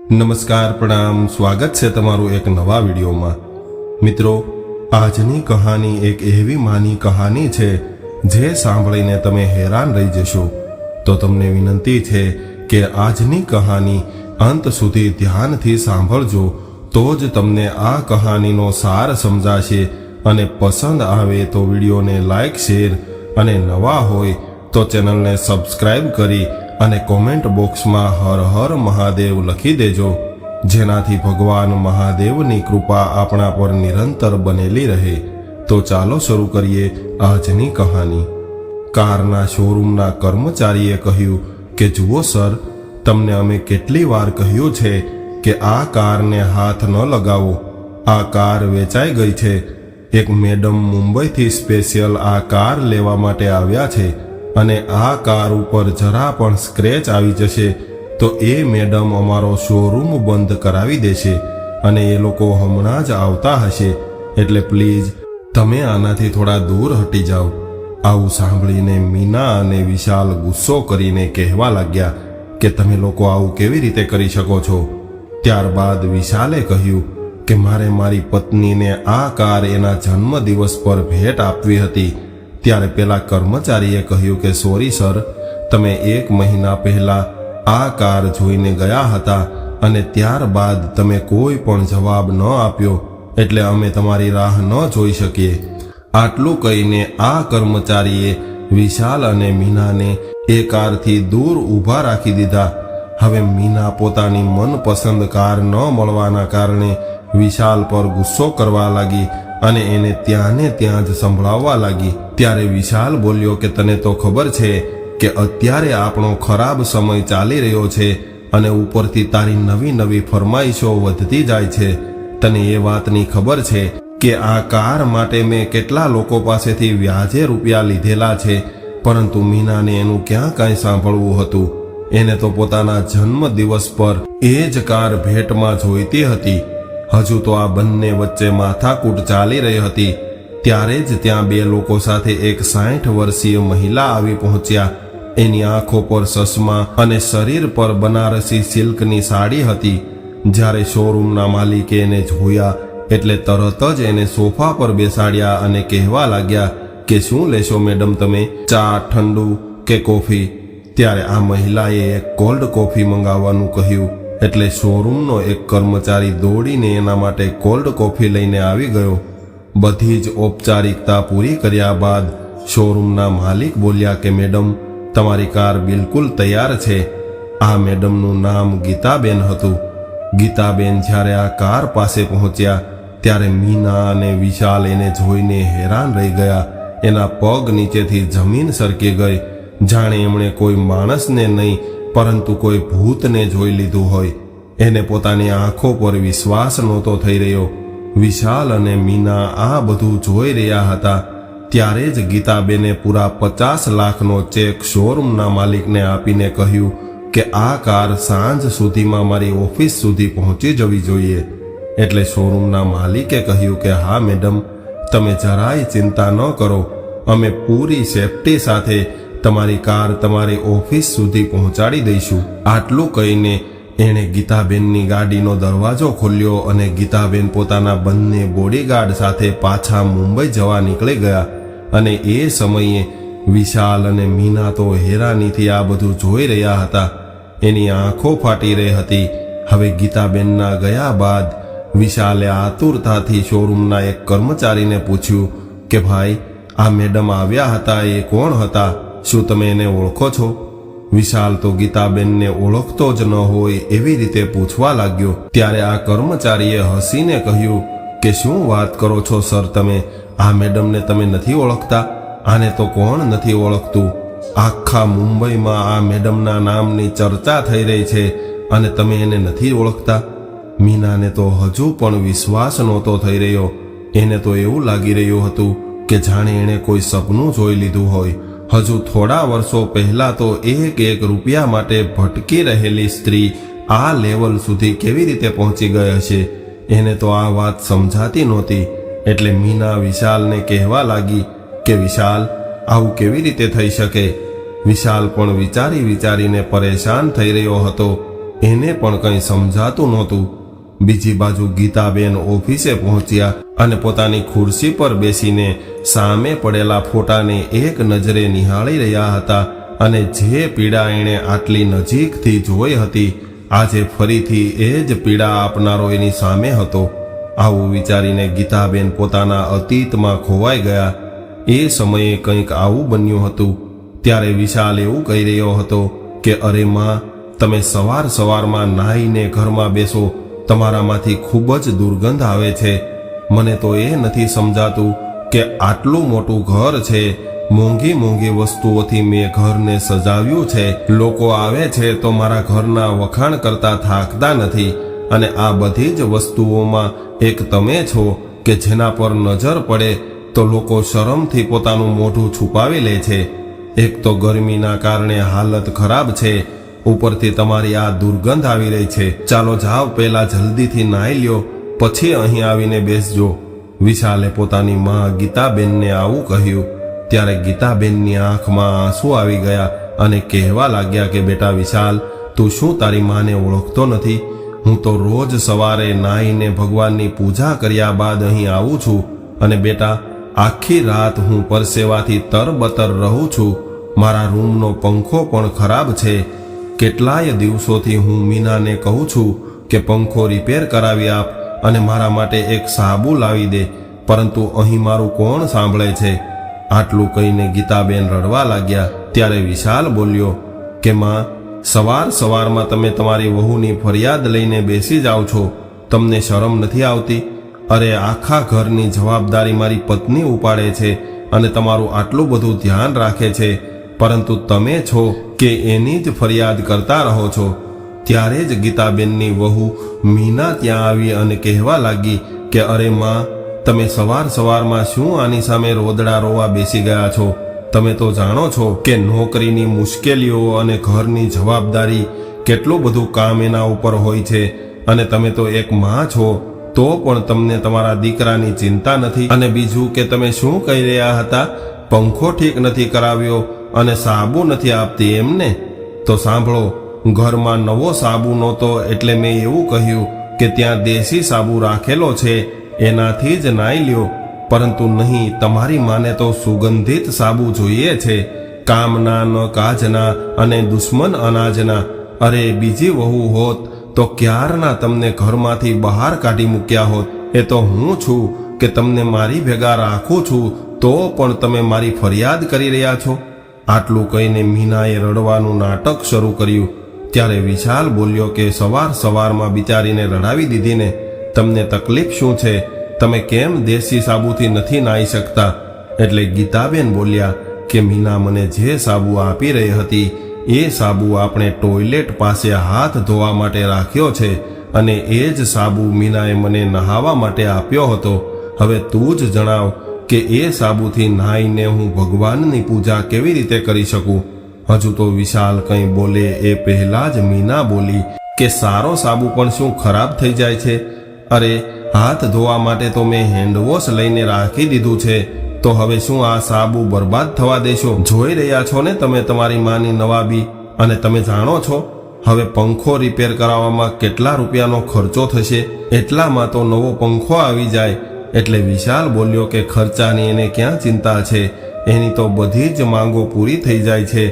નમસ્કાર, પ્રણામ, સ્વાગત છે તમારું એક નવા વિડીયોમાં। મિત્રો, આજની કહાની એક એવી માની કહાની છે જે સાંભળીને તમે હેરાન રહી જશો। તો તમને વિનંતી છે કે આજની કહાની અંત સુધી ધ્યાનથી સાંભળજો, તો જ તમને આ કહાનીનો સાર સમજાશે અને પસંદ આવે તો વિડીયોને લાઈક, શેર અને નવા હોય તો ચેનલને સબસ્ક્રાઇબ કરી અને કોમેન્ટ બોક્સમાં હર હર મહાદેવ લખી દેજો, જેનાથી ભગવાન મહાદેવની કૃપા આપણા પર નિરંતર બનેલી રહે। તો ચાલો શરૂ કરીએ આજની કહાની। કારના શોરૂમના કર્મચારીએ કહ્યું કે જુઓ સર, તમને અમે કેટલી વાર કહ્યું છે કે આ કારને હાથ ન લગાવો, આ કાર વેચાઈ ગઈ છે। એક મેડમ મુંબઈથી સ્પેશિયલ આ કાર લેવા માટે આવ્યા છે અને આ કાર ઉપર જરા પણ સ્ક્રેચ આવી જશે તો એ મેડમ અમારો શોરૂમ બંધ કરાવી દેશે અને એ લોકો હમણાં જ આવતા હશે, એટલે પ્લીઝ તમે આનાથી થોડા દૂર હટી જાઓ। આવું સાંભળીને મીના અને વિશાલ ગુસ્સો કરીને કહેવા લાગ્યા કે તમે લોકો આવું કેવી રીતે કરી શકો છો। ત્યારબાદ વિશાલે કહ્યું કે મારે મારી પત્નીને આ કાર એના જન્મદિવસ પર ભેટ આપવી હતી। ત્યારે પેલા કર્મચારીએ કહ્યું કે સોરી સર, તમે 1 મહિના પહેલા આ કાર જોઈને ગયા હતા અને ત્યારબાદ તમે કોઈ પણ જવાબ ન આપ્યો, એટલે અમે તમારી રાહ ન જોઈ શકીએ। આટલું કહીને આ કર્મચારીએ વિશાલ અને મીનાને એ કારથી દૂર ઊભા રાખી દીધા। હવે મીના પોતાની મનપસંદ કાર ન મળવાના કારણે વિશાલ પર ગુસ્સો કરવા લાગી અને એને ત્યાં ને ત્યાં જ સંભળાવવા લાગી। ત્યારે વિશાલ બોલ્યો કે તને તો ખબર છે કે અત્યારે આપણો ખરાબ સમય ચાલી રહ્યો છે અને ઉપરથી તારી નવી નવી ફરમાઈશો વધતી જાય છે। તને એ વાતની ખબર છે કે આ કાર માટે મેં કેટલા લોકો પાસેથી વ્યાજે રૂપિયા લીધેલા છે, પરંતુ મીનાને એનું ક્યાં કાંઈ સાંભળવું હતું। એને તો પોતાના જન્મદિવસ પર એ જ કાર ભેટમાં જોઈતી હતી। હજુ તો આ બંને વચ્ચે માથાકૂટ ચાલી રહી હતી ત્યારે જ ત્યાં 2 લોકો સાથે એક 60 વર્ષીય મહિલા આવી પહોંચ્યા। એની આંખો પર ચશ્મા અને શરીર પર બનારસી સિલ્કની સાડી હતી। જ્યારે શોરૂમના માલિકે એને જોયા એટલે તરત જ એને સોફા પર બેસાડ્યા અને કહેવા લાગ્યા કે શું લેશો મેડમ તમે, ચા, ઠંડુ કે કોફી? ત્યારે આ મહિલાએ એક કોલ્ડ કોફી મંગાવવાનું કહ્યું એટલે શોરૂમનો એક કર્મચારી દોડીને એના માટે કોલ્ડ કોફી લઈને આવી ગયો। બધી જ ઔપચારિકતા પૂરી કર્યા બાદ શોરૂમના માલિક બોલ્યા કે મેડમ, તમારી કાર બિલકુલ તૈયાર છે। આ મેડમનું નામ ગીતાબેન હતું। ગીતાબેન જ્યારે આ કાર પાસે પહોંચ્યા ત્યારે મીના અને વિશાલ એને જોઈને હેરાન રહી ગયા। એના પગ નીચેથી જમીન સરકી ગઈ, જાણે એમણે કોઈ માણસને નહીં પરંતુ કોઈ ભૂતને જોઈ લીધું હોય। એને પોતાની આંખો પર વિશ્વાસ નહોતો થઈ રહ્યો। વિશાલ અને મીના આ બધું જોઈ રહ્યા હતા ત્યારે જ ગીતાબેને પૂરા 50 લાખનો ચેક શોરૂમના માલિકને આપીને કહ્યું કે આ કાર સાંજ સુધીમાં મારી ઓફિસ સુધી પહોંચી જવી જોઈએ। એટલે શોરૂમના માલિકે કહ્યું કે હા મેડમ, તમે જરાય ચિંતા ન કરો, અમે પૂરી સેફટી સાથે તમારી કાર તમારી ઓફિસ સુધી પહોંચાડી દઈશું। આટલું કહીને એણે ગીતાબેનની ગાડીનો દરવાજો ખોલ્યો અને ગીતાબેન પોતાના બંને બોડીગાર્ડ સાથે પાછા મુંબઈ જવા નીકળી ગયા। અને એ સમયે વિશાલ અને મીના તો હેરાનીથી આ બધું જોઈ રહ્યા હતા। એની આંખો ફાટી રહી હતી। હવે ગીતાબેનના ગયા બાદ વિશાલે આતુરતાથી શોરૂમના એક કર્મચારીને પૂછ્યું કે ભાઈ, આ મેડમ આવ્યા હતા એ કોણ હતા? શું તમે એને ઓળખો છો? વિશાલ તો ગીતાબેનને ઓળખતો જ ન હોય એવી રીતે પૂછવા લાગ્યો। ત્યારે આ કર્મચારીએ હસીને કહ્યું કે શું વાત કરો છો સર તમે? આ મેડમને તમે નથી ઓળખતા? આને તો કોણ નથી ઓળખતું? આખા મુંબઈમાં આ મેડમના નામની ચર્ચા થઈ રહી છે અને તમે એને નથી ઓળખતા? મીનાને તો હજુ પણ વિશ્વાસ નહોતો થઈ રહ્યો। એને તો એવું લાગી રહ્યું હતું કે જાણે એણે કોઈ સપનું જોઈ લીધું હોય। હજુ થોડા વર્ષો પહેલા તો 1 રૂપિયા માટે ભટકી રહેલી સ્ત્રી આ લેવલ સુધી કેવી રીતે પહોંચી ગઈ હશે? એને તો આ વાત સમજાતી નહોતી। એટલે મીના વિશાલને કહેવા લાગી કે વિશાલ, આવું કેવી રીતે થઈ શકે? વિશાલ પણ વિચારીને પરેશાન થઈ રહ્યો હતો। એને પણ કંઈ સમજાતું નહોતું. બીજી બાજુ ગીતાબેન ઓફિસે પહોંચ્યા અને પોતાની ખુરશી પર બેસીને સામે પડેલા ફોટાને એક નજરે નિહાળી રહ્યા હતા અને જે પીડા એણે આટલી નજીકથી જોઈ હતી, આજે ફરીથી એ જ પીડા આપનારો એની સામે હતો. આવું વિચારીને ગીતાબેન પોતાના અતીતમાં ખોવાઈ ગયા. એ સમયે કંઈક આવું બન્યું હતું. ત્યારે વિશાલ એવું કહી રહ્યો હતો કે અરે માં, તમે સવારમાં નાહીને ઘરમાં બેસો, તમારામાંથી ખૂબ જ દુર્ગંધ આવે છે. મને તો એ નથી સમજાતું કે આટલું મોટું ઘર છે, મોંઘી મોંઘી વસ્તુઓથી મેં ઘરને સજાવ્યું છે, લોકો આવે છે તો મારા ઘરના વખાણ કરતા થાકતા નથી, અને આ બધી જ વસ્તુઓમાં એક તમે છો કે જેના પર નજર પડે તો લોકો શરમથી પોતાનું મોઢું છુપાવી લે છે. એક તો ગરમીના કારણે હાલત ખરાબ છે, ઉપરથી તમારી આ દુર્ગંધ આવી રહી છે. ચાલો જાઓ, પહેલા જલ્દીથી નાહી લ્યો, પછી અહીં આવીને બેસજો. વિશાલે પોતાની માં ગીતાબેનને આવું કહ્યું. ત્યારે ગીતાબેનની આંખમાં આંસુ આવી ગયા અને કહેવા લાગ્યા કે બેટા વિશાલ, તું શું તારી માને ઓળખતો નથી? હું તો રોજ સવારે નાહીને ભગવાનની પૂજા કર્યા બાદ અહીં આવું છું, અને બેટા આખી રાત હું પરસેવાથી તરબતર રહું છું. મારા રૂમનો પંખો પણ ખરાબ છે. કેટલાય દિવસોથી હું મીનાને કહું છું કે પંખો રિપેર કરાવી આપ અને મારા માટે એક સાબુ લાવી દે, પરંતુ અહીં મારું કોણ સાંભળે છે? આટલું કહીને ગીતાબેન રડવા લાગ્યા. ત્યારે વિશાલ બોલ્યો કે માં, સવારમાં તમે તમારી વહુની ફરિયાદ લઈને બેસી જાઓ છો, તમને શરમ નથી આવતી? અરે આખા ઘરની જવાબદારી મારી પત્ની ઉપાડે છે અને તમારું આટલું બધું ધ્યાન રાખે છે, પરંતુ તમે છો કે એની જ ફરિયાદ કરતા રહો છો. ત્યારે જ ગીતાબેનની વહુ મીના ત્યાં આવી અને કહેવા લાગી કે અરે માં, તમે સવારમાં શું આની સામે રોદડા રોવા બેસી ગયા છો? તમે તો જાણો છો કે નોકરીની મુશ્કેલીઓ અને ઘરની જવાબદારી, કેટલું બધું કામ એના ઉપર હોય છે, અને તમે તો એક માં છો, તો પણ તમને તમારા દીકરાની ચિંતા નથી. અને બીજું કે તમે શું કહી રહ્યા હતા? પંખો ઠીક નથી કરાવ્યો અને સાબુ નથી આપતી એમને? તો સાંભળો, ઘરમાં નવો સાબુ નહોતો એટલે મેં એવું કહ્યું કે ત્યાં દેશી સાબુ રાખેલો છે, એનાથી જ નાઈ લ્યો. પરંતુ નહીં, તમારી માને તો સુગંધિત સાબુ જોઈએ છે, કામના ન કાજના અને દુશ્મન અનાજના. અરે બીજી વહુ હોત તો ક્યારના તમને ઘરમાંથી બહાર કાઢી મૂક્યા હોત. એ તો હું છું કે તમને મારી ભેગા રાખું છું, તો પણ તમે મારી ફરિયાદ કરી રહ્યા છો. આટલું કહીને મીનાએ રડવાનું નાટક શરૂ કર્યું. ત્યારે વિશાલ બોલ્યો કે સવારમાં બિચારીને રડાવી દીધીને. તમને તકલીફ શું છે? તમે કેમ દેશી સાબુથી નથી નાહી શકતા? એટલે ગીતાબેન બોલ્યા કે મીના મને જે સાબુ આપી રહી હતી એ સાબુ આપણે ટોયલેટ પાસે હાથ ધોવા માટે રાખ્યો છે, અને એ જ સાબુ મીનાએ મને નહાવા માટે આપ્યો હતો. હવે તું જ જણાવ કે એ સાબુથી નાહીને હું ભગવાનની પૂજા કેવી રીતે કરી શકું? હજુ તો વિશાલ કંઈ બોલે એ પહેલા જ મીના બોલી કે સારો સાબુ પણ શું ખરાબ થઈ જાય છે? અરે હાથ ધોવા માટે તો મેં હેન્ડવોશ લઈને રાખી દીધું છે, તો હવે શું આ સાબુ બરબાદ થવા દેશો? જોઈ રહ્યા છો ને તમે તમારી માની નવાબી. અને તમે જાણો છો હવે પંખો રિપેર કરાવવામાં કેટલા રૂપિયાનો ખર્ચો થશે? એટલામાં તો નવો પંખો આવી જાય. એટલે વિશાલ બોલ્યો કે ખર્ચાની એને ક્યાં ચિંતા છે, એની તો બધી જ માંગો પૂરી થઈ જાય છે.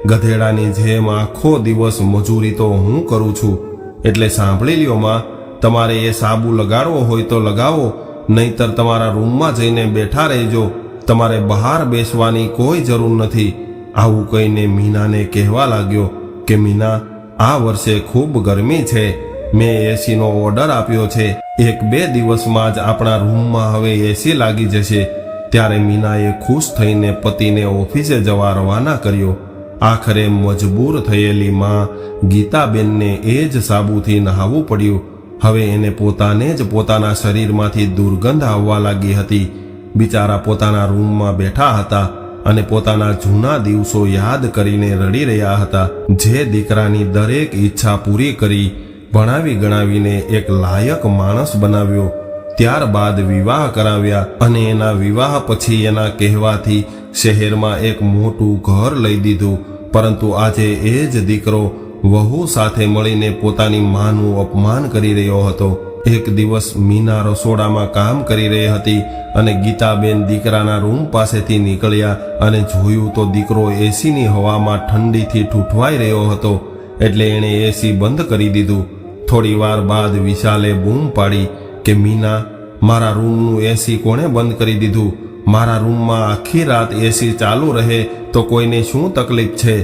ગધેડાની જેમ આખો દિવસ મજૂરી તો હું કરું છું. એટલે સાંભળી લ્યો માં, તમારે એ સાબુ લગાડવો હોય તો લગાવો, નહીતર તમારા રૂમમાં જઈને બેઠા રહેજો. તમારે બહાર બેસવાની કોઈ જરૂર નથી. આવું કહીને મીનાને કહેવા લાગ્યો કે મીના, આ વર્ષે ખૂબ ગરમી છે, મેં એસીનો ઓર્ડર આપ્યો છે, 1-2 દિવસમાં જ આપણા રૂમમાં હવે એસી લાગી જશે. ત્યારે મીનાએ ખુશ થઈને પતિને ઓફિસે જવા રવાના કર્યો. આખરે મજબૂર થયેલી માં ગીતાબેનને એ જ સાબુથી નહાવું પડ્યું. હવે એને પોતાને જ પોતાના શરીરમાંથી દુર્ગંધ આવવા લાગી હતી. બિચારા પોતાના રૂમમાં બેઠા હતા અને પોતાના જૂના દિવસો યાદ કરીને રડી રહ્યા હતા. જે દીકરાની દરેક ઈચ્છા પૂરી કરી, ભણાવી ગણાવીને એક લાયક માણસ બનાવ્યો, ત્યારબાદ વિવાહ કરાવ્યા, અને એના વિવાહ પછી એના કહેવાથી શહેરમાં એક મોટું ઘર લઈ દીધું. પરંતુ આજે એ જ દીકરો વહુ સાથે મળીને પોતાની માનું અપમાન કરી રહ્યો હતો. એક દિવસ મીના રસોડામાં કામ કરી રહી હતી અને ગીતાબેન દીકરાના રૂમ પાસેથી નીકળ્યા અને જોયું તો દીકરો એસીની હવામાં ઠંડીથી ઠૂઠવાઈ રહ્યો હતો. એટલે એણે એસી બંધ કરી દીધું. થોડી વાર બાદ વિશાલે બૂમ પાડી કે મીના, મારા રૂમનું એસી કોણે બંધ કરી દીધું? મારા રૂમમાં આખી રાત એસી ચાલુ રહે તો કોઈને શું તકલીફ છે?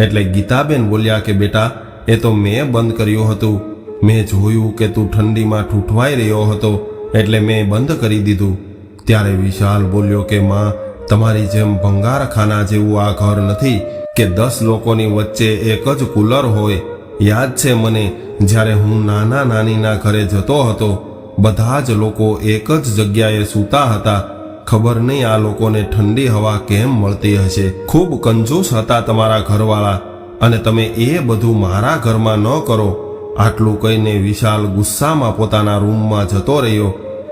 એટલે ગીતાબેન બોલ્યા કે બેટા, એ તો મેં બંધ કર્યું હતું. મેં જોયું કે તું ઠંડીમાં ઠૂઠવાઈ રહ્યો હતો એટલે મેં બંધ કરી દીધું. ત્યારે વિશાલ બોલ્યો કે માં, તમારી જેમ ભંગારખાના જેવું આ ઘર નથી કે 10 લોકોની વચ્ચે એક જ કુલર હોય. યાદ છે મને, જ્યારે હું નાના નાનીના ઘરે જતો હતો, બધા જ લોકો એક જ જગ્યાએ સૂતા હતા. ખબર નહીં આ લોકોને ઠંડી હવા કેમ મળતી હશે. ખૂબ કંજૂસ હતા તમારા ઘરવાળા, અને તમે એ બધું મારા ઘરમાં ન કરો. આટલું કહીને વિશાલ ગુસ્સામાં પોતાના રૂમમાં જતો રહ્યો.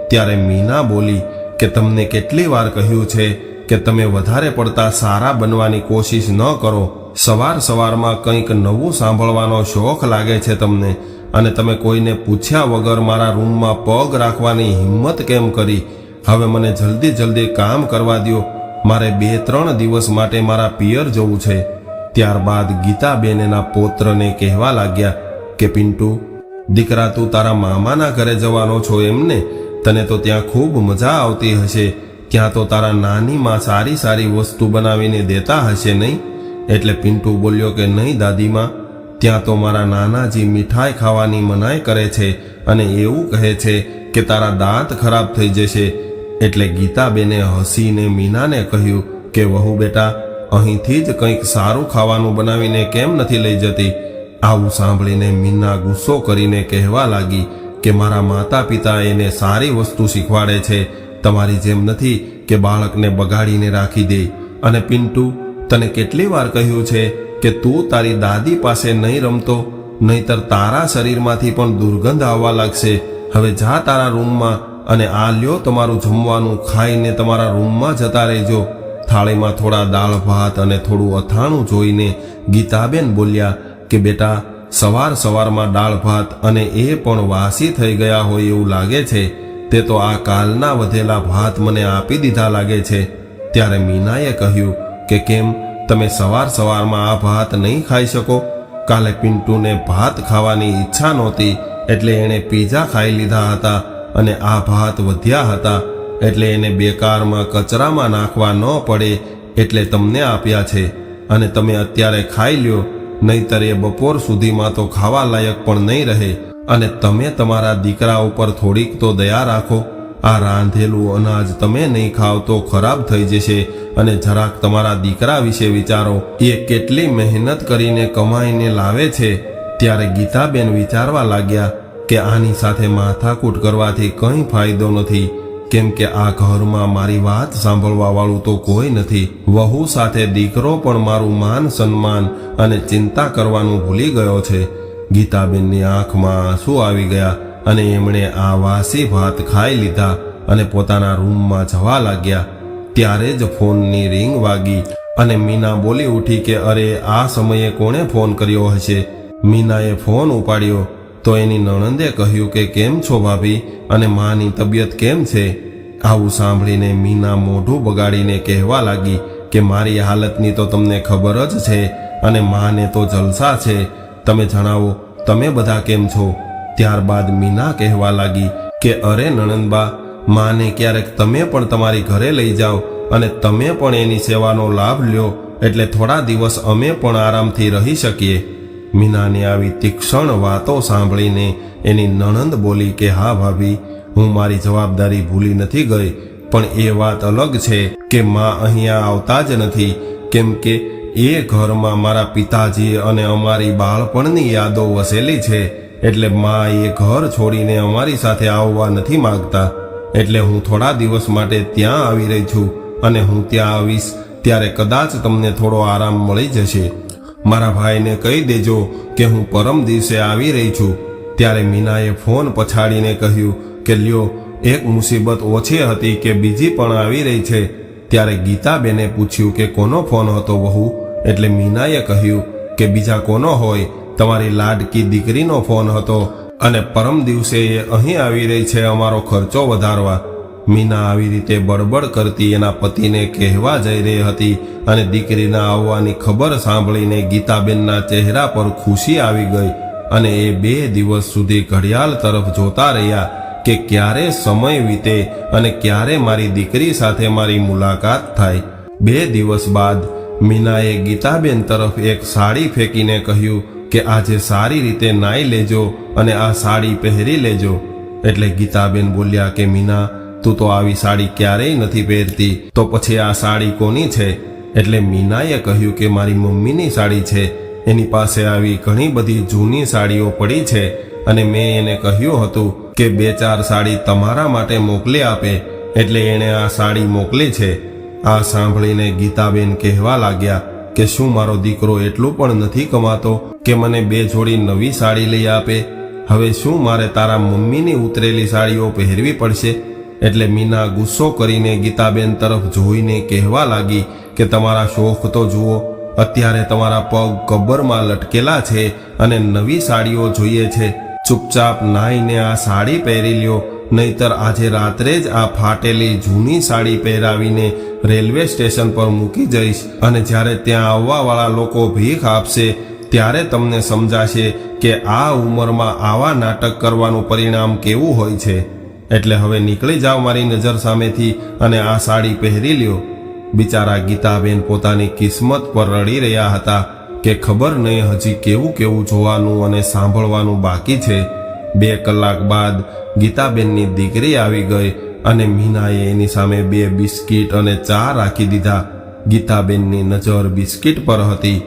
ત્યારે મીના બોલી કે તમને કેટલી વાર કહ્યું છે કે તમે વધારે પડતા સારા બનવાની કોશિશ ન કરો. સવાર સવારમાં કંઈક નવું સાંભળવાનો શોખ લાગે છે તમને, અને તમે કોઈને પૂછ્યા વગર મારા રૂમમાં પગ રાખવાની હિંમત કેમ કરી? હવે મને જલ્દી જલ્દી કામ કરવા દ્યો. મારે 2-3 દિવસ માટે મારા પિયર જવું છે. ત્યારબાદ ગીતાબેન એના પૌત્રને કહેવા લાગ્યા કે પિન્ટુ, દીકરા, તું તારા મામાના ઘરે જવાનો છો એમને? તને તો ત્યાં ખૂબ મજા આવતી હશે. ત્યાં તો તારા નાનીમાં સારી સારી વસ્તુ બનાવીને દેતા હશે નહીં? એટલે પિન્ટુ બોલ્યો કે નહીં દાદીમાં, ત્યાં તો મારા નાનાજી મીઠાઈ ખાવાની મનાઈ કરે છે અને એવું કહે છે કે તારા દાંત ખરાબ થઈ જશે. એટલે ગીતાબેને હસીને મીનાને કહ્યું કે વહુ બેટા, અહીંથી જ કંઈક સારું ખાવાનું બનાવીને કેમ નથી લઈ જતી? આવું સાંભળીને મીના ગુસ્સો કરીને કહેવા લાગી કે મારા માતા પિતા એને સારી વસ્તુ શીખવાડે છે, તમારી જેમ નથી કે બાળકને બગાડીને રાખી દે. અને પિન્ટુ, તને કેટલી વાર કહ્યું છે કે તું તારી દાદી પાસે નહીં રમતો, નહીતર તારા શરીરમાંથી પણ દુર્ગંધ આવવા લાગશે. હવે જા તારા રૂમમાં અને આ લ્યો તમારું જમવાનું, ખાઈને તમારા રૂમમાં જતા રહેજો. થાળીમાં થોડા દાળ ભાત અને થોડું અથાણું જોઈને ગીતાબેન બોલ્યા કે બેટા, સવાર સવારમાં દાળ ભાત, અને એ પણ વાસી થઈ ગયા હોય એવું લાગે છે. તે તો આ કાલના વધેલા ભાત મને આપી દીધા લાગે છે. ત્યારે મીનાએ કહ્યું કે કેમ, તમે સવાર સવારમાં આ ભાત નહીં ખાઈ શકો? કાલે પિન્ટુને ભાત ખાવાની ઈચ્છા નહોતી એટલે એણે પીઝા ખાઈ લીધા હતા, અને આ ભાત વધ્યા હતા એટલે એને બેકારમાં કચરામાં નાખવા ન પડે એટલે તમને આપ્યા છે. અને તમે અત્યારે ખાઈ લ્યો, નહીતર એ બપોર સુધીમાં તો ખાવા લાયક પણ નહીં રહે. અને તમે તમારા દીકરા ઉપર થોડીક તો દયા રાખો. આ રાંધેલું અનાજ તમે નહીં ખાવ તો ખરાબ થઈ જશે. અને જરાક તમારા દીકરા વિશે વિચારો, એ કેટલી મહેનત કરીને કમાઈને લાવે છે. ત્યારે ગીતાબેન વિચારવા લાગ્યા કે આની સાથે માથાકૂટ કરવાથી કંઈ ફાયદો નથી, કેમ કે આ ઘરમાં મારી વાત સાંભળવા વાળું તો કોઈ નથી. વહુ સાથે દીકરો પણ મારું માન સન્માન અને ચિંતા કરવાનું ભૂલી ગયો છે. ગીતાબેનની આંખમાં આંસુ આવી ગયા અને એમણે આ વાસી ભાત ખાઈ લીધા અને પોતાના રૂમમાં જવા લાગ્યા. ત્યારે જ ફોનની રિંગ વાગી અને મીના બોલી ઉઠી કે અરે, આ સમયે કોણે ફોન કર્યો હશે? મીનાએ ફોન ઉપાડ્યો તો એની નણંદે કહ્યું કે કેમ છો ભાભી, અને માની તબિયત કેમ છે? આવું સાંભળીને મીના મોઢું બગાડીને કહેવા લાગી કે મારી હાલતની તો તમને ખબર જ છે, અને માને તો જલસા છે. તમે જણાવો, તમે બધા કેમ છો? ત્યારબાદ મીના કહેવા લાગી કે અરે નણંદબા, માને ક્યારેક તમે પણ તમારી ઘરે લઈ જાઓ અને તમે પણ એની સેવાનો લાભ લ્યો, એટલે થોડા દિવસ અમે પણ આરામથી રહી શકીએ. મીનાની આવી તીક્ષ્ણ વાતો સાંભળીને એની નણંદ બોલી કે હા ભાભી, હું મારી જવાબદારી ભૂલી નથી ગઈ, પણ એ વાત અલગ છે કે માં અહીંયા આવતા જ નથી, કેમ કે એ ઘરમાં મારા પિતાજી અને અમારી બાળપણની યાદો વસેલી છે. એટલે માં એ ઘર છોડીને અમારી સાથે આવવા નથી માંગતા. એટલે હું થોડા દિવસ માટે ત્યાં આવી રહી છું, અને હું ત્યાં આવીશ ત્યારે કદાચ તમને થોડો આરામ મળી જશે. મારા ભાઈને કહી દેજો કે હું પરમ દિવસે આવી રહી છું. ત્યારે મીનાએ ફોન પછાડીને કહ્યું કે લ્યો, એક મુસીબત ઓછી હતી કે બીજી પણ આવી રહી છે. ત્યારે ગીતાબેને પૂછ્યું કે કોનો ફોન હતો વહુ? એટલે મીનાએ કહ્યું કે બીજા કોનો હોય, તમારી લાડકી દીકરીનો ફોન હતો અને પરમ દિવસે એ અહીં આવી રહી છે અમારો ખર્ચો વધારવા. મીના આવી રીતે બડબડ કરતી એના પતિને કહેવા જઈ રહી હતી અને દીકરીના આવવાની ખબર સાંભળીને ગીતાબેનના ચહેરા પર ખુશી આવી ગઈ અને એ 2 દિવસ સુધી ઘડિયાળ તરફ જોતા રહ્યા કે ક્યારે સમય વીતે અને ક્યારે મારી દીકરી સાથે મારી મુલાકાત થાય. 2 દિવસ બાદ મીનાએ ગીતાબેન તરફ એક સાડી ફેંકીને કહ્યું કે આજે સારી રીતે નાઈ લેજો અને આ સાડી પહેરી લેજો. એટલે ગીતાબેન બોલ્યા કે મીના, તું તો આવી સાડી ક્યારેય નથી પહેરતી, તો પછી આ સાડી કોની છે? એટલે મીનાએ કહ્યું કે મારી મમ્મીની સાડી છે. એની પાસે આવી ઘણી બધી જૂની સાડીઓ પડી છે અને મેં એને કહ્યું હતું કે 2-4 સાડી તમારા માટે મોકલી આપે, એટલે એણે આ સાડી મોકલી છે. આ સાંભળીને ગીતાબેન કહેવા લાગ્યા કે શું મારો દીકરો એટલું પણ નથી કમાતો કે મને 2 જોડી નવી સાડી લઈ આપે? હવે શું મારે તારા મમ્મીની ઉતરેલી સાડીઓ પહેરવી પડશે? એટલે મીના ગુસ્સો કરીને ગીતાબેન તરફ જોઈને કહેવા લાગી કે તમારા શોખ તો જુઓ, અત્યારે તમારા પગ કબ્બરમાં લટકેલા છે અને નવી સાડીઓ જોઈએ છે. ચૂપચાપ નાઈને આ સાડી પહેરી લ્યો, નહીતર આજે રાત્રે જ આ ફાટેલી જૂની સાડી પહેરાવીને રેલવે સ્ટેશન પર મૂકી જઈશ અને જ્યારે ત્યાં આવવાવાળા લોકો ભીખ આપશે ત્યારે તમને સમજાશે કે આ ઉંમરમાં આવા નાટક કરવાનું પરિણામ કેવું હોય છે. એટલે હવે નીકળી જાઓ મારી નજર સામેથી અને આ સાડી પહેરી લ્યો. બિચારા ગીતાબેન પોતાની કિસ્મત પર રડી રહ્યા હતા કે ખબર નહીં હજી કેવું કેવું જોવાનું અને સાંભળવાનું બાકી છે. 2 કલાક બાદ ગીતાબેનની દીકરી આવી ગઈ અને મીનાએ એની સામે 2 બિસ્કિટ અને ચા રાખી દીધા. ગીતાબેનની નજર બિસ્કિટ પર હતી.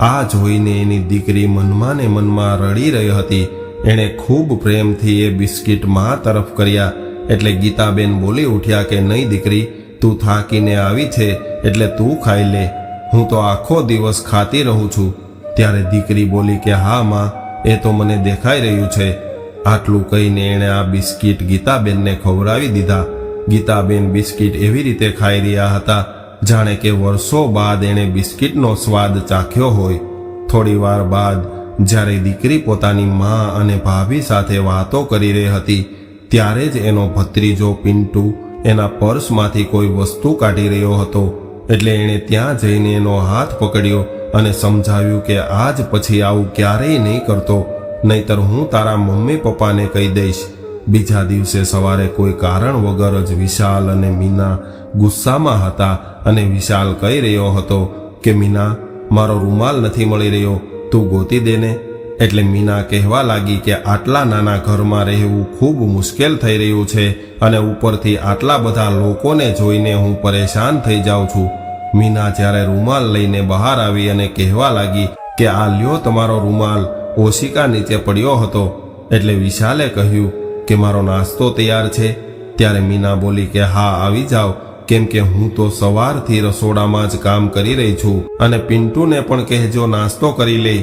આ જોઈને એની દીકરી મનમાં ને મનમાં રડી રહી હતી. એણે ખૂબ પ્રેમથી એ બિસ્કિટ મા તરફ કર્યા. એટલે ગીતાબેન બોલી ઉઠ્યા કે નહીં દીકરી, તું થાકીને આવી છે એટલે તું ખાઈ લે, હું તો આખો દિવસ ખાતી રહું છું. ત્યારે દીકરી બોલી કે હા માં, એ તો મને દેખાઈ રહ્યું છે. આટલું કહીને એણે આ બિસ્કિટ ગીતાબેનને ખવડાવી દીધા. ગીતાબેન બિસ્કિટ એવી રીતે ખાઈ રહ્યા હતા જાણે કે વર્ષો બાદ એણે બિસ્કિટનો સ્વાદ ચાખ્યો હોય. થોડી વાર બાદ જ્યારે દીકરી પોતાની મા અને ભાભી સાથે વાતો કરી રહી હતી ત્યારે જ એનો ભત્રીજો પિન્ટુ એના પર્સમાંથી કોઈ વસ્તુ કાઢી રહ્યો હતો. એટલે એણે ત્યાં જઈને એનો હાથ પકડ્યો અને સમજાવ્યું કે આજ પછી આવું ક્યારેય નહીં કરતો, નહીતર હું તારા મમ્મી પપ્પાને કહી દઈશ. બીજા દિવસે સવારે કોઈ કારણ વગર જ વિશાલ અને મીના ગુસ્સામાં હતા અને વિશાલ કહી રહ્યો હતો કે મીના, મારો રૂમાલ નથી મળી રહ્યો, તું ગોતી દેને. એટલે મીના કહેવા લાગી કે આટલા નાના ઘરમાં રહેવું ખૂબ મુશ્કેલ થઈ રહ્યું છે અને ઉપરથી આટલા બધા લોકોને જોઈને હું પરેશાન થઈ જાઉં છું. મીના જ્યારે રૂમાલ લઈને બહાર આવી અને કહેવા લાગી કે આ લ્યો તમારો રૂમાલ, ઓશિકા નીચે પડ્યો હતો. એટલે વિશાલે કહ્યું કે મારો નાસ્તો તૈયાર છે. ત્યારે મીના બોલી કે હા આવી જાઓ, કેમ કે હું તો સવારથી રસોડામાં જ કામ કરી રહી છું અને પિન્ટુને પણ કહેજો નાસ્તો કરી લે.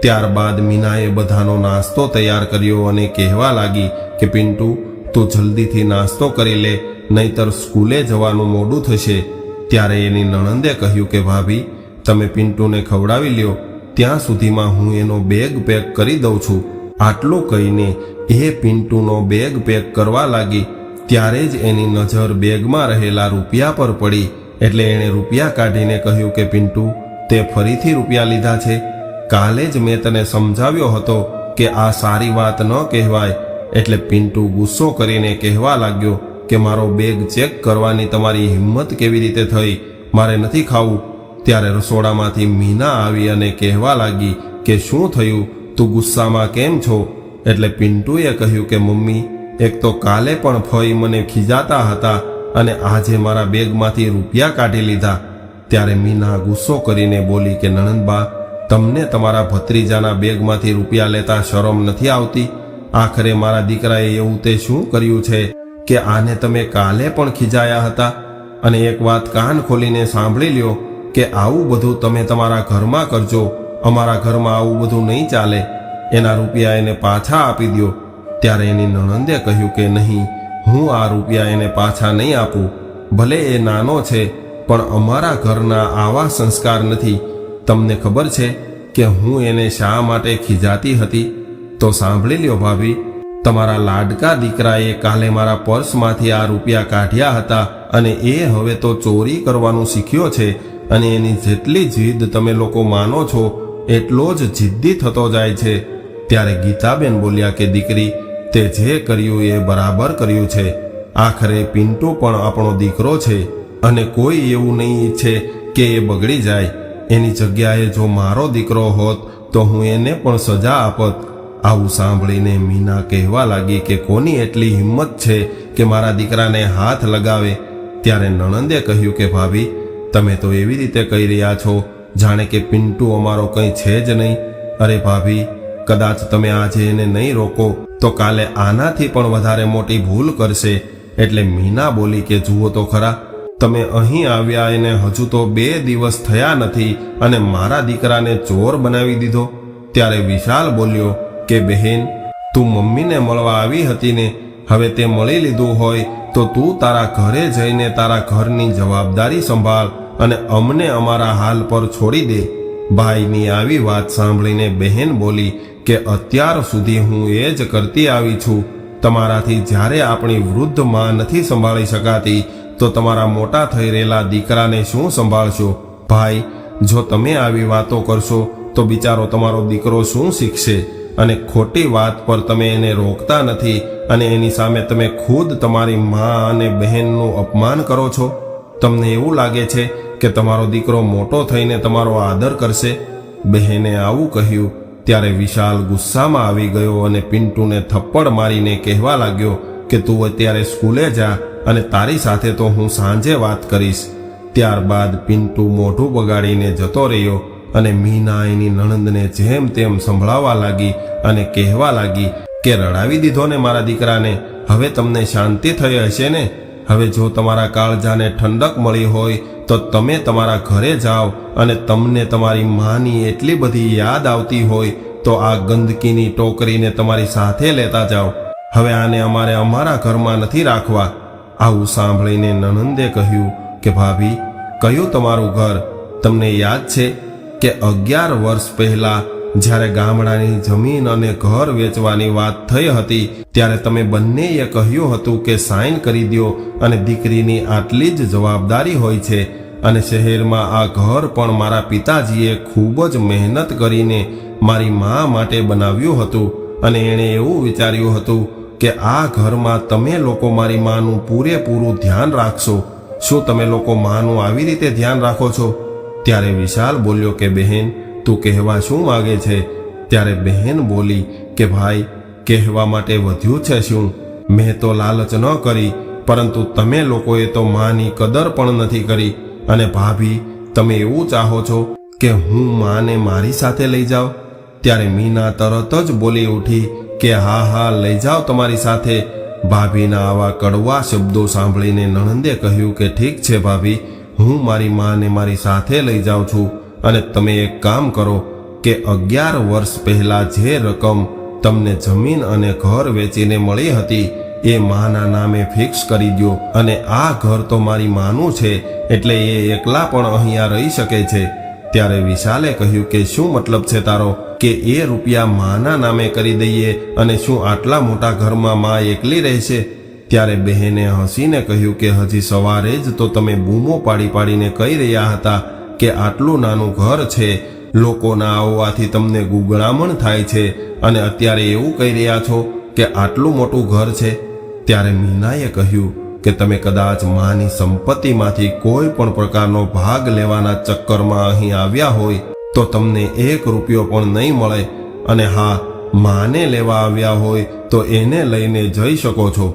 ત્યારબાદ મીનાએ બધાનો નાસ્તો તૈયાર કર્યો અને કહેવા લાગી કે પિન્ટુ, તું જલ્દીથી નાસ્તો કરી લે, નહીતર સ્કૂલે જવાનું મોડું થશે. ત્યારે એની નણંદે કહ્યું કે ભાભી, તમે પિન્ટુને ખવડાવી લ્યો, ત્યાં સુધીમાં હું એનો બેગ પેક કરી દઉં છું. આટલું કહીને એ પિન્ટુનો બેગ પેક કરવા લાગી. ત્યારે જ એની નજર બેગમાં રહેલા રૂપિયા પર પડી. એટલે એણે રૂપિયા કાઢીને કહ્યું કે પિન્ટુ, તે ફરીથી રૂપિયા લીધા છે? કાલે જ મેં તને સમજાવ્યો હતો કે આ સારી વાત ન કહેવાય. એટલે પિન્ટુ ગુસ્સો કરીને કહેવા લાગ્યો કે મારો બેગ ચેક કરવાની તમારી હિંમત કેવી રીતે થઈ? મારે નથી ખાવું. ત્યારે રસોડામાંથી મીના આવી અને કહેવા લાગી કે શું થયું, તું ગુસ્સામાં કેમ છો? એટલે પિન્ટુએ કહ્યું કે મમ્મી, એક તો કાલે પણ ફઈ મને ખીજાતા હતા અને આજે મારા બેગમાંથી રૂપિયા કાઢી લીધા. ત્યારે મીના ગુસ્સો કરીને બોલી કે નણંદબા, તમને તમારા ભત્રીજાના બેગમાંથી રૂપિયા લેતા શરમ નથી આવતી? આખરે મારા દીકરાએ એવું તે શું કર્યું છે કે આને તમે કાલે પણ ખીજાયા હતા? અને એક વાત કાન ખોલીને સાંભળી લ્યો કે આવું બધું તમે તમારા ઘરમાં કરજો, અમારા ઘરમાં આવું બધું નહીં ચાલે. એના રૂપિયા એને પાછા આપી દો. ત્યારે એની નણંદે કહ્યું કે નહીં, હું આ રૂપિયા એને પાછા નહીં આપું. ભલે એ નાનો છે પણ અમારા ઘરના આવા સંસ્કાર નથી. તમને ખબર છે કે હું એને શા માટે ખીજાતી હતી? તો સાંભળી લ્યો ભાભી, તમારા લાડકા દીકરાએ કાલે મારા પર્સમાંથી આ રૂપિયા કાઢ્યા હતા અને એ હવે તો ચોરી કરવાનું શીખ્યો છે અને એની જેટલી જીદ તમે લોકો માનો છો એટલો જ જિદ્દી થતો જાય છે. ત્યારે ગીતાબેન બોલ્યા કે દીકરી, તે જે કર્યું એ બરાબર કર્યું છે. આખરે પિન્ટુ પણ આપણો દીકરો છે અને કોઈ એવું નહીં ઈચ્છે કે એ બગડી જાય. એની જગ્યાએ જો મારો દીકરો હોત તો હું એને પણ સજા આપત. આવું સાંભળીને મીના કહેવા લાગી કે કોની એટલી હિંમત છે કે મારા દીકરાને હાથ લગાવે? ત્યારે નણંદે કહ્યું કે ભાભી, તમે તો એવી રીતે કહી રહ્યા છો જાણે કે પિન્ટુ અમારો કંઈ છે જ નહીં. અરે ભાભી, કદાચ તમે આજે એને નહીં રોકો તો કાલે આનાથી પણ વધારે મોટી ભૂલ કરશે. એટલે મીના બોલી કે જુઓ તો ખરા, તમે અહીં આવ્યા એને હજુ તો 2 દિવસ થયા નથી અને મારા દીકરાને ચોર બનાવી દીધો. ત્યારે વિશાલ બોલ્યો કે બહેન, તું મમ્મીને મળવા આવી હતી ને, હવે તે મળી લીધું હોય તો તું તારા ઘરે જઈને તારા ઘરની જવાબદારી સંભાળ અને અમને અમારા હાલ પર છોડી દે. ભાઈની આવી વાત સાંભળીને બહેન બોલી કે અત્યાર સુધી હું એ જ કરતી આવી છું. તમારાથી જ્યારે આપણી વૃદ્ધ માં નથી સંભાળી શકાતી તો તમારા મોટા થઈ રહેલા દીકરાને શું સંભાળશો? ભાઈ, જો તમે આવી વાતો કરશો તો બિચારો તમારો દીકરો શું શીખશે? અને ખોટી વાત પર તમે એને રોકતા નથી અને એની સામે તમે ખુદ તમારી માં અને બહેનનું અપમાન કરો છો. તમને એવું લાગે છે કે તમારો દીકરો મોટો થઈને તમારો આદર કરશે? બહેને આવું કહ્યું ત્યારે વિશાલ ગુસ્સામાં આવી ગયો અને પિન્ટુને થપ્પડ મારીને કહેવા લાગ્યો કે તું અત્યારે સ્કૂલે જા અને તારી સાથે તો હું સાંજે વાત કરીશ. ત્યારબાદ પિન્ટુ મોઢું બગાડીને જતો રહ્યો અને મીના એની નણંદને જેમ તેમ સંભળાવવા લાગી અને કહેવા લાગી કે રડાવી દીધો ને મારા દીકરાને, હવે તમને શાંતિ થઈ હશે ને? હવે જો તમારા કાળજાને ઠંડક મળી હોય તો તમે તમારા ઘરે જાઓ અને તમને તમારી માની એટલી બધી યાદ આવતી હોય તો આ ગંદકીની ટોકરીને તમારી સાથે લેતા જાઓ. હવે આને અમારે અમારા ઘરમાં નથી રાખવા. આવું સાંભળીને નણંદે કહ્યું કે ભાભી, કયું તમારું ઘર? તમને યાદ છે કે 11 વર્ષ પહેલા જ્યારે ગામડાની જમીન અને ઘર વેચવાની વાત થઈ હતી ત્યારે તમે બંનેએ કહ્યું હતું કે સાઇન કરી દો અને દીકરીની આટલી જ જવાબદારી હોય છે. અને શહેરમાં આ ઘર પણ મારા પિતાજીએ ખૂબ જ મહેનત કરીને મારી મા માટે બનાવ્યું હતું અને એણે એવું વિચાર્યું હતું કે આ ઘરમાં તમે લોકો મારી માનું પૂરેપૂરું ધ્યાન રાખશો. શું તમે લોકો માનું આવી રીતે ધ્યાન રાખો છો? ત્યારે વિશાલ બોલ્યો કે બહેન, તું કહેવા શું માગે છે? ત્યારે બહેન બોલી કે ભાઈ, કહેવા માટે વધ્યું છે શું? મેં તો લાલચ ન કરી, પરંતુ તમે લોકોએ તો માની કદર પણ નથી કરી. અને ભાભી, તમે એવું ચાહો છો કે હું માને મારી સાથે લઈ જાઉં? ત્યારે મીના તરત જ બોલી ઉઠી કે હા હા, લઈ જાઓ તમારી સાથે. ભાભીના આવા કડવા શબ્દો સાંભળીને નણંદે કહ્યું કે ઠીક છે ભાભી, હું મારી માને મારી સાથે લઈ જાઉં છું. અને તમે એક કામ કરો કે 11 વર્ષ પહેલા જે રકમ તમને જમીન અને ઘર વેચીને મળી હતી એ માના નામે ફિક્સ કરી દો. અને આ ઘર તો મારી માનું છે એટલે એ એકલા પણ અહીંયા રહી શકે છે. ત્યારે વિશાલે કહ્યું કે શું મતલબ છે તારો કે એ રૂપિયા માના નામે કરી દઈએ અને શું આટલા મોટા ઘરમાં માં એકલી રહેશે? ત્યારે બહેને હસીને કહ્યું કે હજી સવારે જ તો તમે બૂમો પાડી પાડીને કહી રહ્યા હતા કે આટલું નાનું ઘર છે, લોકોના આવવાથી તમને ગુગળામણ થાય છે, અને અત્યારે એવું કહી રહ્યા છો કે આટલું મોટું ઘર છે. ત્યારે મીનાએ કહ્યું કે તમે કદાચ માની સંપત્તિમાંથી કોઈ પણ પ્રકારનો ભાગ લેવાના ચક્કરમાં અહીં આવ્યા હોય તો તમને 1 રૂપિયો પણ નહીં મળે. અને હા, માને લેવા આવ્યા હોય તો એને લઈને જઈ શકો છો.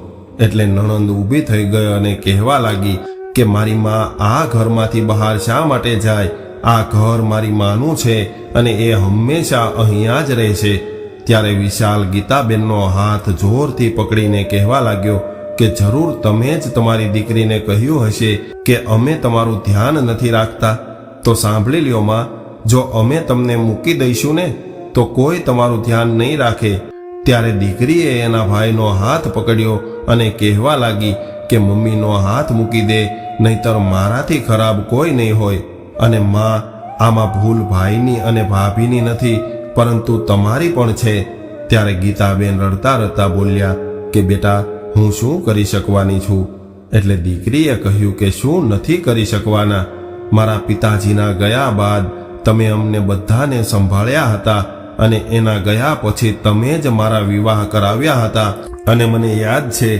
એટલે નણંદ ઊભી થઈ ગઈ અને કહેવા લાગી કે મારી માં આ ઘરમાંથી બહાર શા માટે જાય? આ ઘર મારી માનું છે અને એ હંમેશા અહીંયા જ રહેશે. ત્યારે વિશાલ ગીતાબેનનો હાથ જોરથી પકડીને કહેવા લાગ્યો કે જરૂર તમે જ તમારી દીકરીને કહ્યું હશે કે અમે તમારું ધ્યાન નથી રાખતા. તો સાંભળી લ્યો માં, જો અમે તમને મૂકી દઈશું ને તો કોઈ તમારું ધ્યાન નહીં રાખે. ત્યારે દીકરીએ એના ભાઈનો હાથ પકડ્યો અને કહેવા લાગી કે મમ્મીનો હાથ મૂકી દે, નહીતર મારાથી ખરાબ કોઈ નહીં હોય. અને માં, આમાં ભૂલ ભાઈની અને ભાભીની નથી, પરંતુ તમારી પણ છે. ત્યારે ગીતાબેન રડતા રડતા બોલ્યા કે બેટા, હું શું કરી શકવાની છું? એટલે દીકરીએ કહ્યું કે શું નથી કરી શકવાના? મારા પિતાજીના ગયા બાદ તમે અમને બધાને સંભાળ્યા હતા, અને એના ગયા પછી તમે જ મારા વિવાહ કરાવ્યા હતા. અને મને યાદ છે,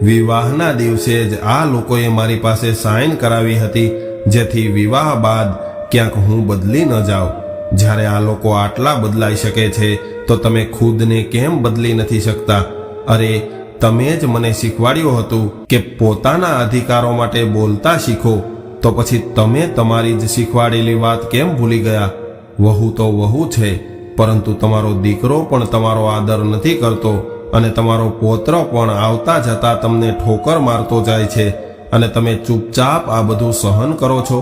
વિવાહના દિવસે જ આ લોકોએ મારી પાસે સાઇન કરાવી હતી, જેથી વિવાહ બાદ ક્યાંક હું બદલી ન જાઉં. જ્યારે આ લોકો આટલા બદલાઈ શકે છે તો તમે ખુદને કેમ બદલી નથી શકતા? અરે, તમે જ મને શીખવાડ્યું હતું કે પોતાના અધિકારો માટે બોલતા શીખો, તો પછી તમે તમારી જ શીખવાડેલી વાત કેમ ભૂલી ગયા? વહુ તો વહુ છે, પરંતુ તમારો દીકરો પણ તમારો આદર નથી કરતો, અને તમારો પૌત્ર પણ આવતા જતા તમને ઠોકર મારતો જાય છે, અને તમે ચૂપચાપ આ બધું સહન કરો છો.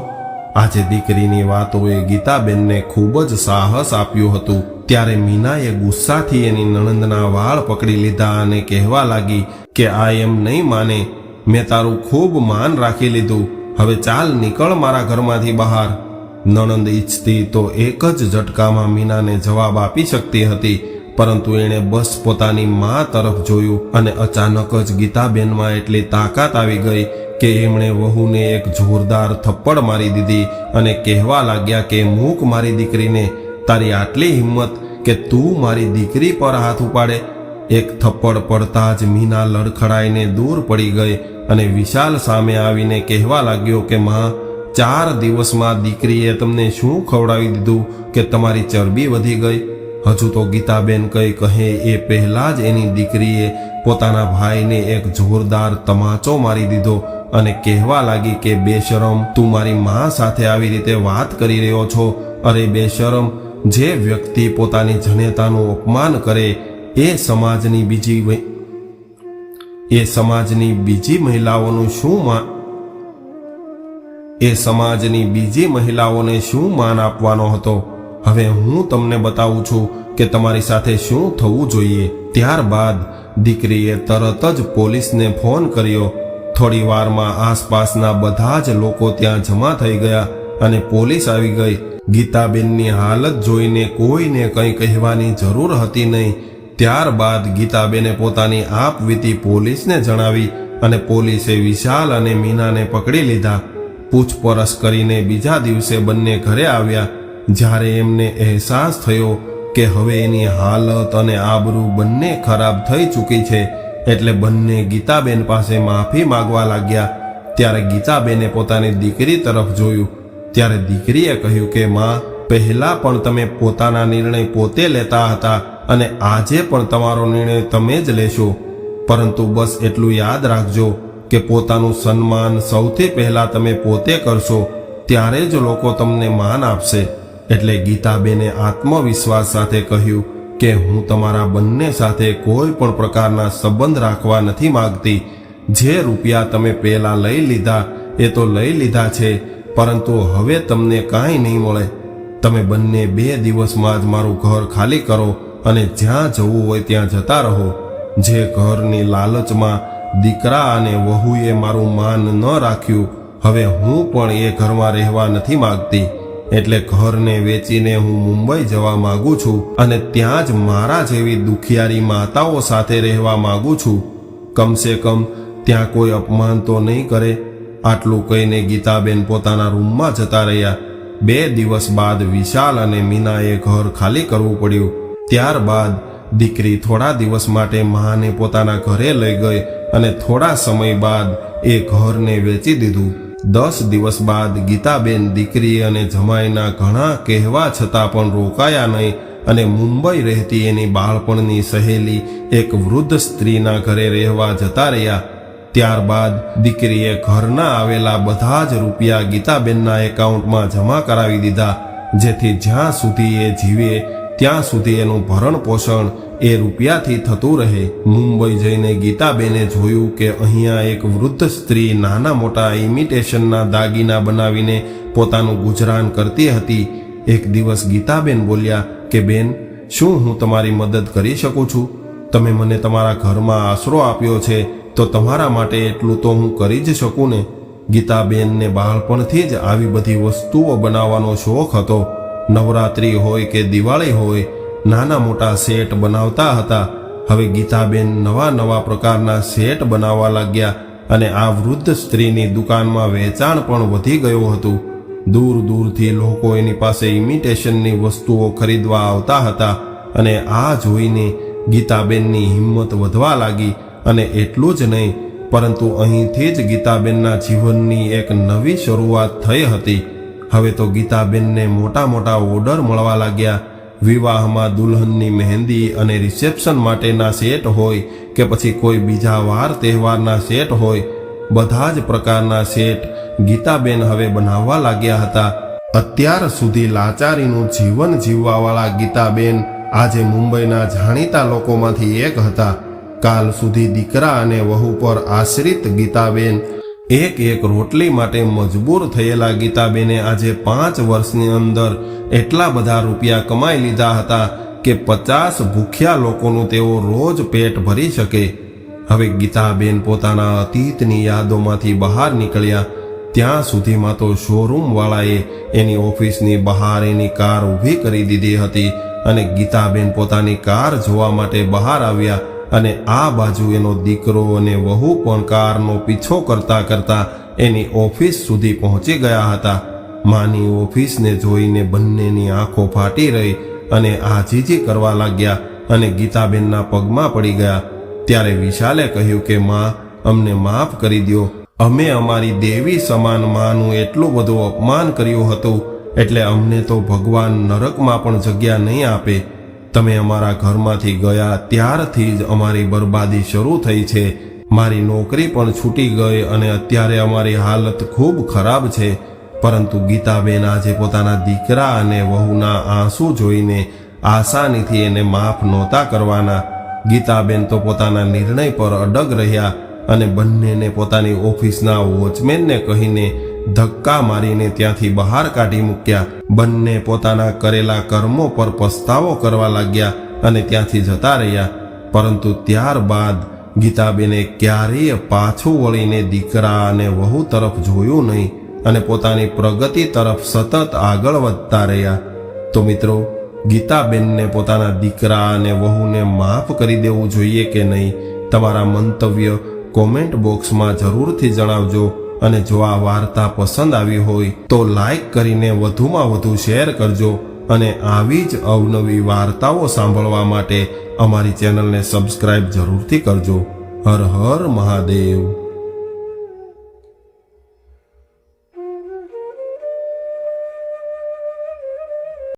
આજે દીકરીની વાતોએ ગીતાબેનને ખૂબ જ સાહસ આપ્યું હતું. ત્યારે મીનાએ ગુસ્સાથી એની નણંદના વાળ પકડી લીધા અને કહેવા લાગી કે આ એમ નહીં માને. મેં તારું ખૂબ માન રાખી લીધું, હવે ચાલ નીકળ મારા ઘરમાંથી બહાર. નણંદ ઈચ્છતી તો એક જ ઝટકામાં મીનાને જવાબ આપી શકતી હતી, પરંતુ એણે બસ પોતાની મા તરફ જોયું, અને અચાનક જ ગીતાબેનમાં એટલી તાકાત આવી ગઈ કે એમણે વહુને એક જોરદાર થપ્પડ મારી દીધી અને કહેવા લાગ્યા કે મૂક મારી દીકરીને. તારી આટલી હિંમત કે તું મારી દીકરી પર હાથ ઉપાડે? એક થપ્પડ પડતા જ મીના લડખડાઈને દૂર પડી ગઈ અને વિશાલ સામે આવીને કહેવા લાગ્યો કે માં, 4 દિવસમાં દીકરીએ તમને શું ખવડાવી દીધું કે તમારી ચરબી વધી ગઈ? હજુ તો ગીતાબેન કંઈ કહે એ પહેલા જ એની દીકરીએ પોતાના ભાઈને એક જોરદાર તમાચો મારી દીધો અને કહેવા લાગી કે બેશરમ, તું મારી મા સાથે આવી રીતે વાત કરી રહ્યો છો? અરે બેશરમ, જે વ્યક્તિ પોતાની જનેતાનું અપમાન કરે એ સમાજની બીજી મહિલાઓને શું માન આપવાનો હતો? હવે હું તમને બતાવું છું કે તમારી સાથે શું થવું જોઈએ. ત્યારબાદ દીકરીએ તરત જ પોલીસને ફોન કર્યો. થોડી વારમાં આસપાસના બધા જ લોકો ત્યાં જમા થઈ ગયા અને પોલીસ આવી ગઈ. ગીતાબેનની હાલત જોઈને કોઈને કંઈ કહેવાની જરૂર હતી નહીં. ત્યારબાદ ગીતાબેને પોતાની આપવીતી પોલીસને જણાવી, અને પોલીસે વિશાલ અને મીનાને પકડી લીધા. પૂછપરછ કરીને બીજા દિવસે બંને ઘરે આવ્યા. જ્યારે એમને અહેસાસ થયો કે હવે એની હાલત અને આબરૂ બંને ખરાબ થઈ ચૂકી છે, એટલે બંને ગીતાબેન પાસે માફી માંગવા લાગ્યા. ત્યારે ગીતાબેને પોતાની દીકરી તરફ જોયું. ત્યારે દીકરીએ કહ્યું કે માં, પહેલા પણ તમે પોતાના નિર્ણય પોતે લેતા હતા, અને આજે પણ તમારો નિર્ણય તમે જ લેશો, પરંતુ બસ એટલું યાદ રાખજો કે પોતાનું સન્માન સૌથી પહેલા તમે પોતે કરશો, ત્યારે જ લોકો તમને માન આપશે. એટલે ગીતાબેને આત્મવિશ્વાસ સાથે કહ્યું કે હું તમારા બંને સાથે કોઈ પણ પ્રકારના સંબંધ રાખવા નથી માંગતી. જે રૂપિયા તમે પહેલા લઈ લીધા એ તો લઈ લીધા છે, પરંતુ હવે તમને કાંઈ નહીં મળે. તમે બંને 2 દિવસમાં જ મારું ઘર ખાલી કરો અને જ્યાં જવું હોય ત્યાં જતા રહો. જે ઘરની લાલચમાં દીકરા અને વહુએ મારું માન ન રાખ્યું, હવે હું પણ એ ઘરમાં રહેવા નથી માંગતી. એટલે ઘરને વેચીને હું મુંબઈ જવા માંગુ છું, અને ત્યાં જ મારા જેવી દુખિયારી માતાઓ સાથે રહેવા માંગુ છું. કમસે કમ ત્યાં કોઈ અપમાન તો નહીં કરે. આટલું કહીને ગીતાબેન પોતાના રૂમમાં જતા રહ્યા. 2 દિવસ બાદ વિશાલ અને મીનાએ ઘર ખાલી કરવું પડ્યું. ત્યારબાદ દીકરી થોડા દિવસ માટે માને પોતાના ઘરે લઈ ગઈ, અને થોડા સમય બાદ એ ઘરને વેચી દીધું. 10 દિવસ બાદ ગીતાબેન દીકરી અને જમાઈના ઘણા કહેવા છતાં પણ રોકાયા નહીં, અને મુંબઈ રહેતી એની બાળપણની સહેલી એક વૃદ્ધ સ્ત્રીના ઘરે રહેવા જતા રહ્યા. ત્યારબાદ દીકરીએ ઘરના આવેલા બધા જ રૂપિયા ગીતાબેનના એકાઉન્ટમાં જમા કરાવી દીધા, જેથી જ્યાં સુધી એ જીવે ત્યાં સુધી એનું ભરણ પોષણ એ રૂપિયાથી થતું રહે. મુંબઈ જઈને ગીતાબેને જોયું કે અહીંયા એક વૃદ્ધ સ્ત્રી નાના મોટા ઇમિટેશનના દાગીના બનાવીને પોતાનું ગુજરાન કરતી હતી. એક દિવસ ગીતાબેન બોલ્યા કે બેન, શું હું તમારી મદદ કરી શકું છું? તમે મને તમારા ઘરમાં આશરો આપ્યો છે, તો તમારા માટે એટલું તો હું કરી જ શકું ને. ગીતાબેનને બાળપણથી જ આવી બધી વસ્તુઓ બનાવવાનો શોખ હતો. નવરાત્રિ હોય કે દિવાળી હોય, નાના મોટા સેટ બનાવતા હતા. હવે ગીતાબેન નવા નવા પ્રકારના સેટ બનાવવા લાગ્યા અને આ વૃદ્ધ સ્ત્રીની દુકાનમાં વેચાણ પણ વધી ગયું હતું. દૂર દૂરથી લોકો એની પાસે ઇમિટેશનની વસ્તુઓ ખરીદવા આવતા હતા અને આ જોઈને ગીતાબેનની હિંમત વધવા લાગી. અને એટલું જ નહીં, પરંતુ અહીંથી જ ગીતાબેનના જીવનની એક નવી શરૂઆત થઈ હતી. હવે તો ગીતાબેનને મોટા મોટા ઓર્ડર મળવા લાગ્યા. વિવાહમાં દુલ્હનની મહેંદી અને રિસેપ્શન માટેના સેટ હોય કે પછી કોઈ બીજા વાર તહેવારના સેટ હોય, બધા જ પ્રકારના સેટ ગીતાબેન હવે બનાવવા લાગ્યા હતા. અત્યાર સુધી લાચારીનું જીવન જીવવાવાળા ગીતાબેન આજે મુંબઈના જાણીતા લોકોમાંથી એક હતા. કાલ સુધી દીકરા અને વહુ પર આશ્રિત ગીતાબેન, એક રોટલી માટે મજબૂર થયેલા ગીતાબેને આજે 5 વર્ષની અંદર એટલા બધા રૂપિયા કમાઈ લીધા હતા કે 50 ભૂખ્યા લોકોનું તેઓ રોજ પેટ ભરી શકે. હવે ગીતાબેન પોતાના અતીતની યાદોમાંથી બહાર નીકળ્યા. ત્યાં સુધીમાં તો શોરૂમ વાળાએ એની ઓફિસની બહાર એની કાર ઊભી કરી દીધી હતી અને ગીતાબેન પોતાની કાર જોવા માટે બહાર આવ્યા અને આ બાજુ એનો દીકરો અને વહુ પણ કારનો પીછો કરતા કરતા એની ઓફિસ સુધી પહોંચી ગયા હતા. માની ઓફિસને જોઈને બંનેની આંખો ફાટી રહી અને આજીજી કરવા લાગ્યા અને ગીતાબેનના પગમાં પડી ગયા. ત્યારે વિશાલે કહ્યું કે માં, અમને માફ કરી દો. અમે અમારી દેવી સમાન માનું એટલું બધું અપમાન કર્યું હતું, એટલે અમને તો ભગવાન નરકમાં પણ જગ્યા નહીં આપે. તમે અમારા ઘરમાંથી ગયા ત્યારથી જ અમારી બરબાદી શરૂ થઈ છે. મારી નોકરી પણ છૂટી ગઈ અને અત્યારે અમારી હાલત ખૂબ ખરાબ છે. પરંતુ ગીતાબેન આજે પોતાના દીકરા અને વહુના આંસુ જોઈને આસાનીથી એને માફ નહોતા કરવાના. ગીતાબેન તો પોતાના નિર્ણય પર અડગ રહ્યા અને બંનેને પોતાની ઓફિસના વોચમેનને કહીને ધક્કા મારીને ત્યાંથી બહાર કાઢી મૂક્યા. બંને પોતાના કરેલા કર્મો પર પસ્તાવો કરવા લાગ્યા અને ત્યાંથી જતા રહ્યા. પરંતુ ત્યારબાદ ગીતાબેને ક્યારેય પાછું વળીને દીકરા અને વહુ તરફ જોયું નહીં અને પોતાની પ્રગતિ તરફ સતત આગળ વધતા રહ્યા. તો મિત્રો, ગીતાબેનને પોતાના દીકરા અને વહુને માફ કરી દેવું જોઈએ કે નહીં? તમારા મંતવ્ય કોમેન્ટ બોક્સમાં જરૂરથી જણાવજો. અને જો આ વાર્તા પસંદ આવી હોય તો લાઈક કરીને વધુમાં વધુ શેર કરજો અને આવી જ અવનવી વાર્તાઓ સાંભળવા માટે અમારી ચેનલને સબસ્ક્રાઇબ જરૂરથી કરજો. હર હર મહાદેવ.